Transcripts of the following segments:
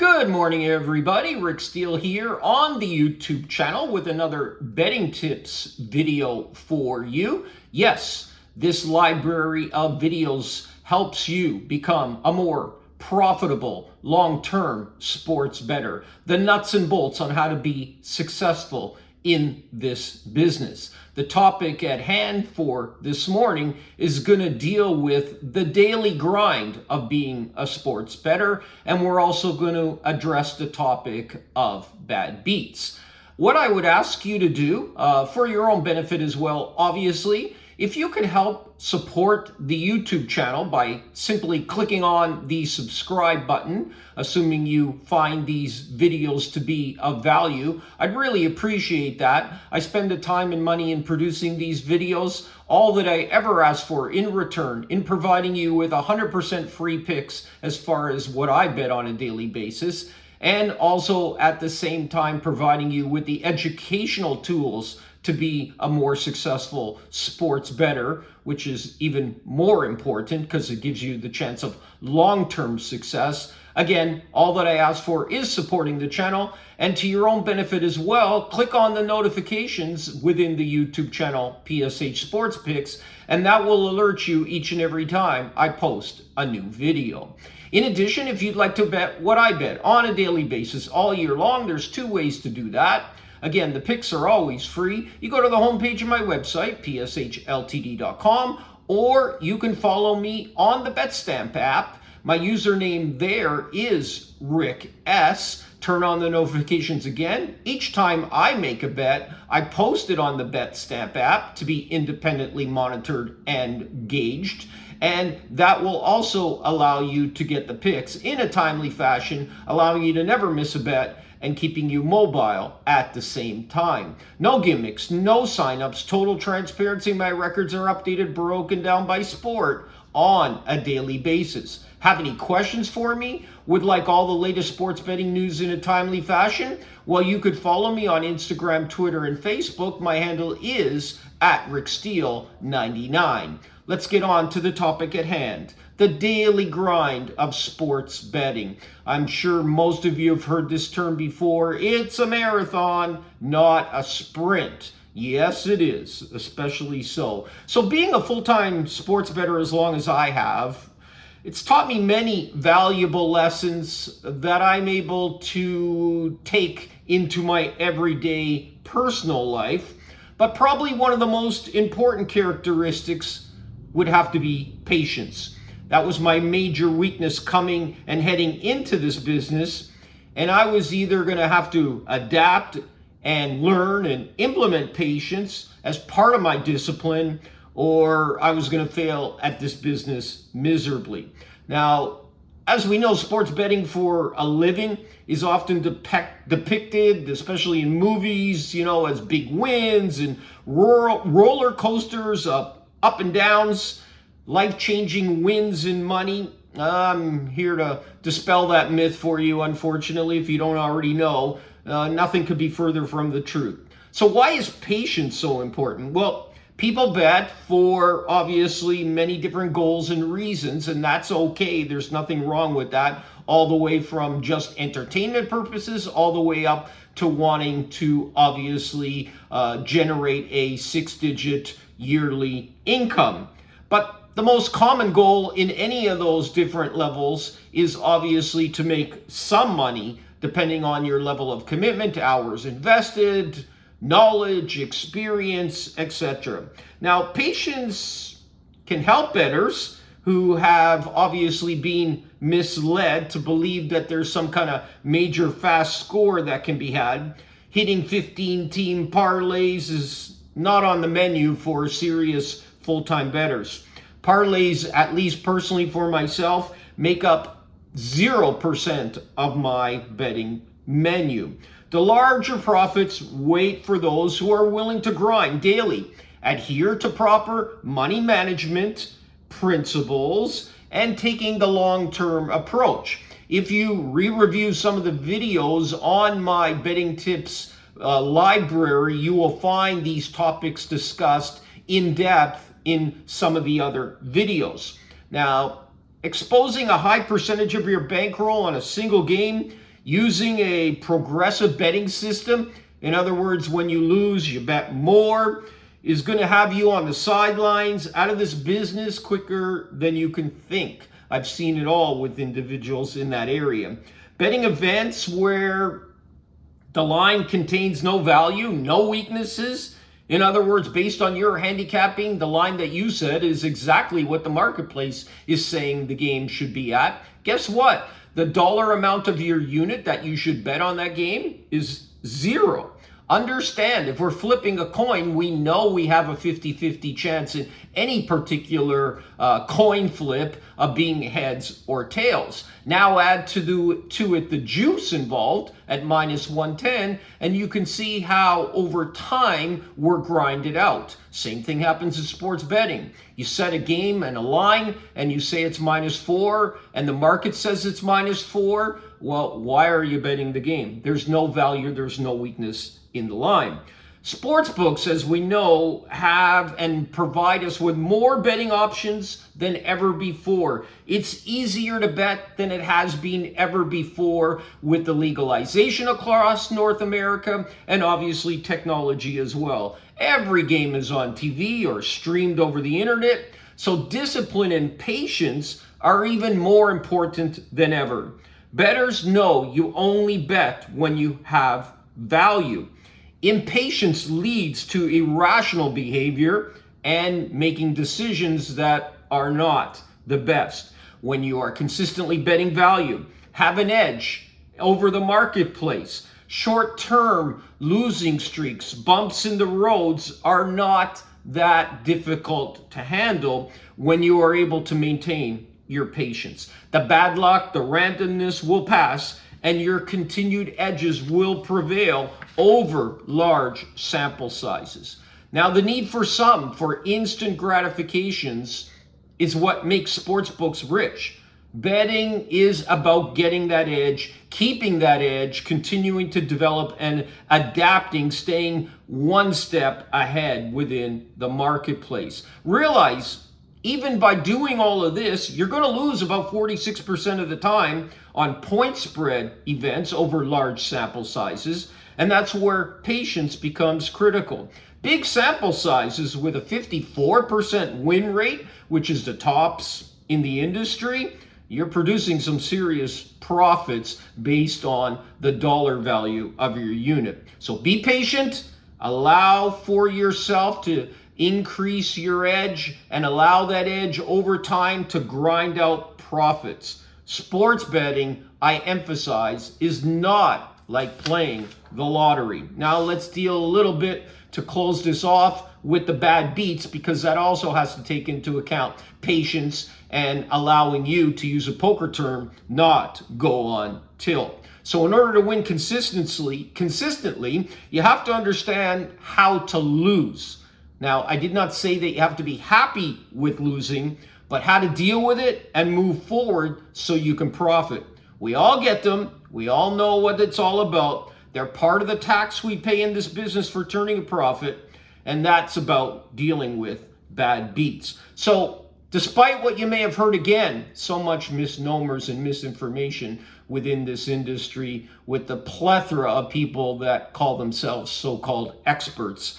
Good morning, everybody. Rick Steele here on the YouTube channel with another betting tips video for you. Yes, this library of videos helps you become a more profitable, long-term sports bettor. The nuts and bolts on how to be successful in this business. The topic at hand for this morning is going to deal with the daily grind of being a sports bettor, and we're also going to address the topic of bad beats. What I would ask you to do, for your own benefit as well, obviously, if you could help support the YouTube channel by simply clicking on the subscribe button, assuming you find these videos to be of value, I'd really appreciate that. I spend the time and money in producing these videos. All that I ever ask for in return, in providing you with 100% free picks as far as what I bet on a daily basis, and also at the same time providing you with the educational tools to be a more successful sports bettor, which is even more important because it gives you the chance of long-term success. Again, all that I ask for is supporting the channel, and to your own benefit as well, click on the notifications within the YouTube channel PSH Sports Picks, and that will alert you each and every time I post a new video. In addition, if you'd like to bet what I bet on a daily basis all year long, there's two ways to do that. Again, the picks are always free. You go to the homepage of my website, pshltd.com, or you can follow me on the Betstamp app. My username there is Rick S. Turn on the notifications again. Each time I make a bet, I post it on the Betstamp app to be independently monitored and gauged. And that will also allow you to get the picks in a timely fashion, allowing you to never miss a bet and keeping you mobile at the same time. No gimmicks, no signups, total transparency. My records are updated, broken down by sport on a daily basis. Have any questions for me? Would like all the latest sports betting news in a timely fashion? Well, you could follow me on Instagram, Twitter, and Facebook. My handle is @RickSteele99. Let's get on to the topic at hand. The daily grind of sports betting. I'm sure most of you have heard this term before. It's a marathon, not a sprint. Yes, it is, especially so. So being a full-time sports bettor as long as I have, it's taught me many valuable lessons that I'm able to take into my everyday personal life. But probably one of the most important characteristics would have to be patience. That was my major weakness coming and heading into this business. And I was either going to have to adapt and learn and implement patience as part of my discipline, or I was going to fail at this business miserably. Now, as we know, sports betting for a living is often depicted, especially in movies, as big wins and roller coasters, up and downs, life-changing wins in money. I'm here to dispel that myth for you, unfortunately, if you don't already know. Nothing could be further from the truth. So why is patience so important? Well, people bet for obviously many different goals and reasons, and that's okay. There's nothing wrong with that, all the way from just entertainment purposes, all the way up to wanting to obviously generate a six-digit yearly income. But the most common goal in any of those different levels is obviously to make some money, depending on your level of commitment, hours invested, knowledge, experience, etc. Now, patience can help bettors who have obviously been misled to believe that there's some kind of major fast score that can be had. Hitting 15-team parlays is not on the menu for serious full-time bettors. Parlays, at least personally for myself, make up 0% of my betting menu. The larger profits wait for those who are willing to grind daily, adhere to proper money management principles, and taking the long-term approach. If you re-review some of the videos on my betting tips library, you will find these topics discussed in depth in some of the other videos. Now, exposing a high percentage of your bankroll on a single game Using a progressive betting system, in other words, when you lose, you bet more, is going to have you on the sidelines, out of this business quicker than you can think. I've seen it all with individuals in that area. Betting events where the line contains no value, no weaknesses. In other words, based on your handicapping, the line that you said is exactly what the marketplace is saying the game should be at. Guess what? The dollar amount of your unit that you should bet on that game is zero. Understand, if we're flipping a coin, we know we have a 50-50 chance in any particular coin flip of being heads or tails. Now add to it the juice involved at -110, and you can see how over time we're grinded out. Same thing happens in sports betting. You set a game and a line, and you say it's -4, and the market says it's -4. Well, why are you betting the game? There's no value, there's no weakness in the line. Sportsbooks, as we know, have and provide us with more betting options than ever before. It's easier to bet than it has been ever before with the legalization across North America and obviously technology as well. Every game is on TV or streamed over the internet, so discipline and patience are even more important than ever. Bettors know you only bet when you have value. Impatience leads to irrational behavior and making decisions that are not the best. When you are consistently betting value, have an edge over the marketplace. Short-term losing streaks, bumps in the roads are not that difficult to handle when you are able to maintain your patience. The bad luck, the randomness will pass, and your continued edges will prevail over large sample sizes. Now, the need for instant gratifications is what makes sportsbooks rich. Betting is about getting that edge, keeping that edge, continuing to develop and adapting, staying one step ahead within the marketplace. Realize, even by doing all of this, you're going to lose about 46% of the time on point spread events over large sample sizes, and that's where patience becomes critical. Big sample sizes with a 54% win rate, which is the tops in the industry, you're producing some serious profits based on the dollar value of your unit. So be patient, allow for yourself to increase your edge, and allow that edge over time to grind out profits. Sports betting, I emphasize, is not like playing the lottery. Now let's deal a little bit to close this off with the bad beats, because that also has to take into account patience and allowing you, to use a poker term, not go on tilt. So in order to win consistently, you have to understand how to lose. Now, I did not say that you have to be happy with losing, but how to deal with it and move forward so you can profit. We all get them. We all know what it's all about. They're part of the tax we pay in this business for turning a profit, and that's about dealing with bad beats. So, despite what you may have heard, again, so much misnomers and misinformation within this industry, with the plethora of people that call themselves so-called experts,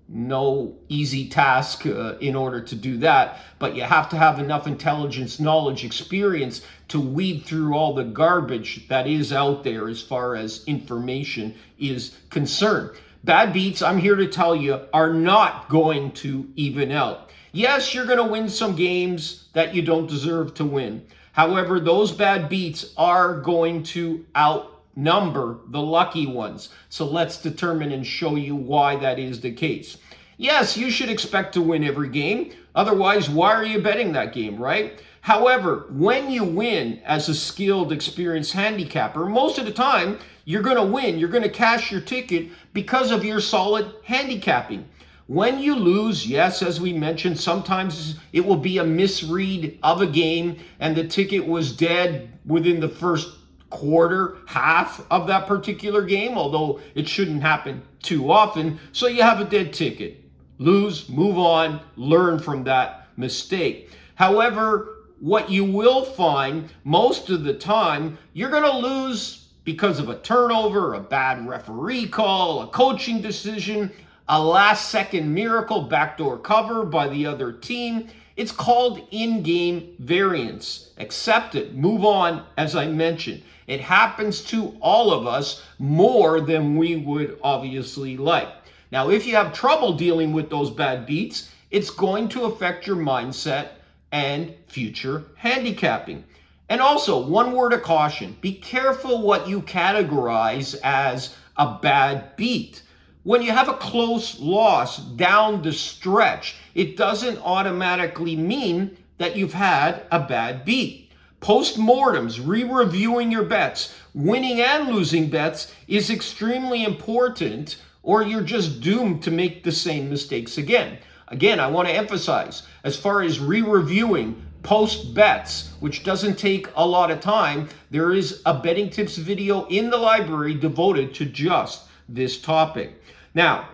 no easy task in order to do that, but you have to have enough intelligence, knowledge, experience to weed through all the garbage that is out there as far as information is concerned. Bad beats, I'm here to tell you, are not going to even out. Yes, you're going to win some games that you don't deserve to win. However, those bad beats are going to outnumber the lucky ones. So let's determine and show you why that is the case. Yes, you should expect to win every game. Otherwise, why are you betting that game, right? However, when you win as a skilled, experienced handicapper, most of the time, you're going to win. You're going to cash your ticket because of your solid handicapping. When you lose, yes, as we mentioned, sometimes it will be a misread of a game and the ticket was dead within the first quarter, half of that particular game, although it shouldn't happen too often. So you have a dead ticket. Lose, move on, learn from that mistake. However, what you will find most of the time, you're going to lose because of a turnover, a bad referee call, a coaching decision, a last-second miracle backdoor cover by the other team. It's called in-game variance. Accept it. Move on, as I mentioned. It happens to all of us more than we would obviously like. Now, if you have trouble dealing with those bad beats, it's going to affect your mindset and future handicapping. And also, one word of caution. Be careful what you categorize as a bad beat. When you have a close loss down the stretch, it doesn't automatically mean that you've had a bad beat. Post-mortems, re-reviewing your bets, winning and losing bets is extremely important, or you're just doomed to make the same mistakes again. Again, I want to emphasize, as far as re-reviewing post bets, which doesn't take a lot of time, there is a betting tips video in the library devoted to just this topic. Now,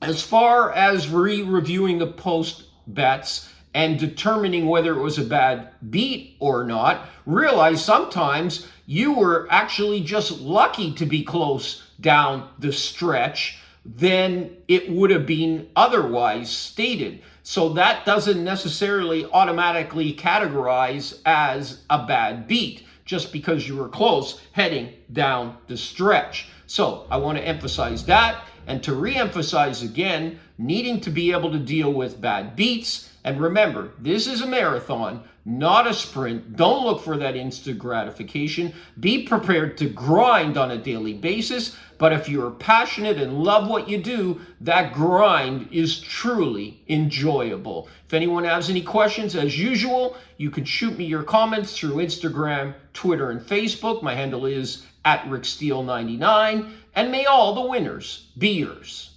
as far as re-reviewing the post bets and determining whether it was a bad beat or not, realize sometimes you were actually just lucky to be close down the stretch than it would have been otherwise stated. So that doesn't necessarily automatically categorize as a bad beat just because you were close heading down the stretch. So I want to emphasize that, and to re-emphasize again, needing to be able to deal with bad beats. And remember, this is a marathon, not a sprint. Don't look for that instant gratification. Be prepared to grind on a daily basis. But if you're passionate and love what you do, that grind is truly enjoyable. If anyone has any questions, as usual, you can shoot me your comments through Instagram, Twitter, and Facebook. My handle is @RickSteele99. And may all the winners be yours.